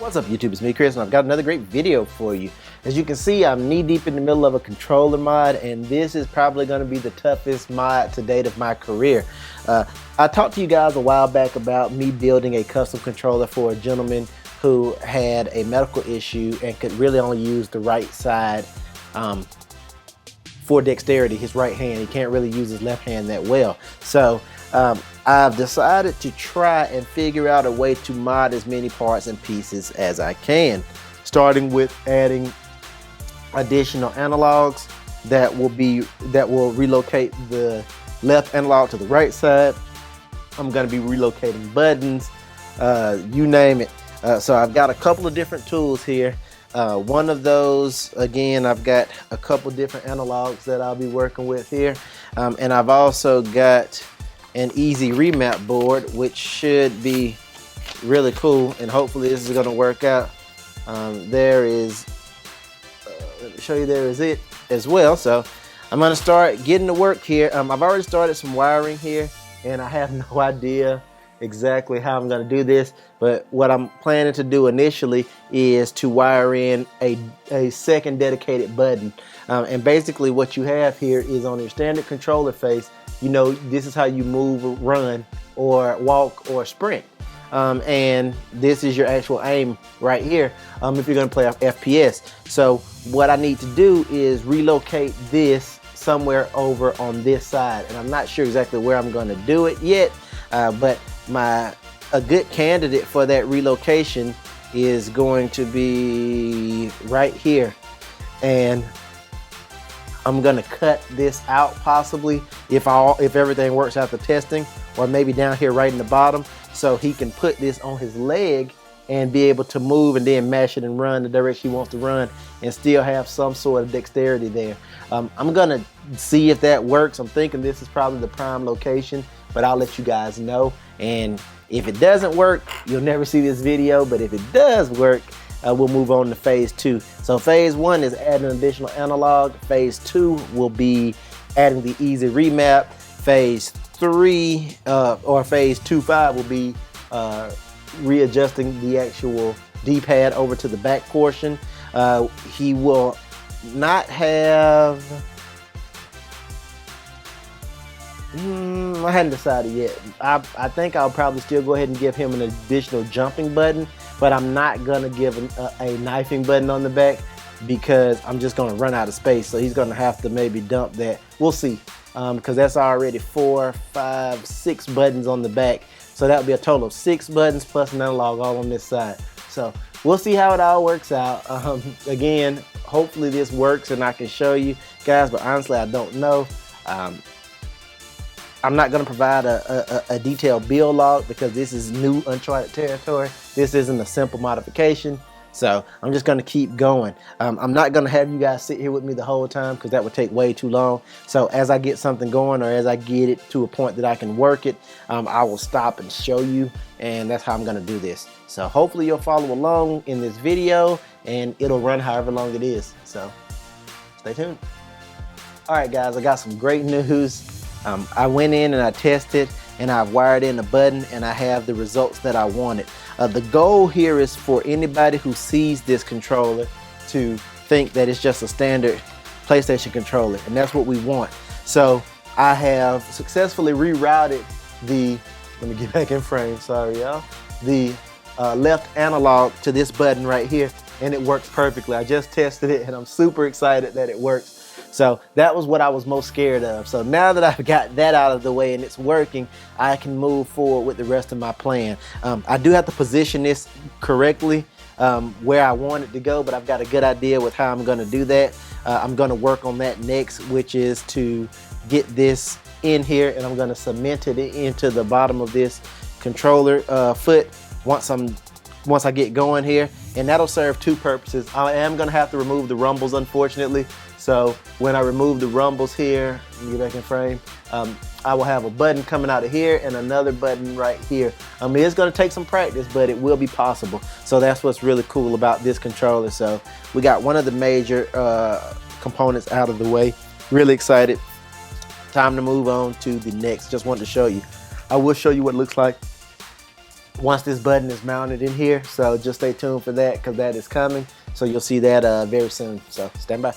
What's up YouTube, it's me Chris and I've got another great video for you. As you can see, I'm knee deep in the middle of a controller mod, and this is probably going to be the toughest mod to date of my career. I talked to you guys a while back about me building a custom controller for a gentleman who had a medical issue and could really only use the right side for dexterity, his right hand. He can't really use his left hand that well. So I've decided to try and figure out a way to mod as many parts and pieces as I can, starting with adding additional analogs that will relocate the left analog to the right side. I'm going to be relocating buttons, you name it. So I've got a couple of different tools here. One of those, again, I've got a couple different analogs that I'll be working with here, and I've also got an easy remap board, which should be really cool, and hopefully this is going to work out. There is, let me show you, there is it as well. So I'm going to start getting to work here. I've already started some wiring here, and I have no idea exactly how I'm going to do this, but what I'm planning to do initially is to wire in a second dedicated button. And basically what you have here is, on your standard controller face, you know, this is how you move, run, or walk, or sprint. And this is your actual aim right here if you're going to play FPS. So what I need to do is relocate this somewhere over on this side, and I'm not sure exactly where I'm going to do it yet, but a good candidate for that relocation is going to be right here, and I'm gonna cut this out possibly if everything works out the testing, or maybe down here right in the bottom, so he can put this on his leg and be able to move and then mash it and run the direction he wants to run and still have some sort of dexterity there. I'm gonna see if that works. I'm thinking this is probably the prime location, but I'll let you guys know. And if it doesn't work, you'll never see this video, but if it does work, we'll move on to phase 2. So phase 1 is adding an additional analog. Phase 2 will be adding the easy remap. Phase 3 or phase 2.5 will be readjusting the actual D-pad over to the back portion. He will not have, I hadn't decided yet. I think I'll probably still go ahead and give him an additional jumping button, but I'm not gonna give him a knifing button on the back because I'm just gonna run out of space. So he's gonna have to maybe dump that. We'll see, because that's already 4, 5, 6 buttons on the back. So that would be a total of 6 buttons plus an analog all on this side. So we'll see how it all works out. Again, hopefully this works and I can show you guys, but honestly I don't know. I'm not going to provide a detailed build log because this is new uncharted territory. This isn't a simple modification, so I'm just going to keep going. I'm not going to have you guys sit here with me the whole time because that would take way too long. So as I get something going, or as I get it to a point that I can work it, I will stop and show you, and that's how I'm going to do this. So hopefully you'll follow along in this video, and it'll run however long it is. So stay tuned. All right, guys, I got some great news. I went in and I tested, and I've wired in a button, and I have the results that I wanted. The goal here is for anybody who sees this controller to think that it's just a standard PlayStation controller, and that's what we want. So I have successfully rerouted the, let me get back in frame, sorry y'all, the left analog to this button right here, and it works perfectly. I just tested it and I'm super excited that it works. So that was what I was most scared of. So now that I've got that out of the way and it's working, I can move forward with the rest of my plan. I do have to position this correctly where I want it to go, but I've got a good idea with how I'm going to do that. I'm going to work on that next, which is to get this in here, and I'm going to cement it into the bottom of this controller foot once I get going here, and that'll serve 2 purposes. I am going to have to remove the rumbles, unfortunately. So when I remove the rumbles here, let me get back in frame, I will have a button coming out of here and another button right here. I mean, it's going to take some practice, but it will be possible. So that's what's really cool about this controller. So we got one of the major components out of the way. Really excited. Time to move on to the next. Just wanted to show you. I will show you what it looks like once this button is mounted in here. So just stay tuned for that because that is coming. So you'll see that very soon. So stand by.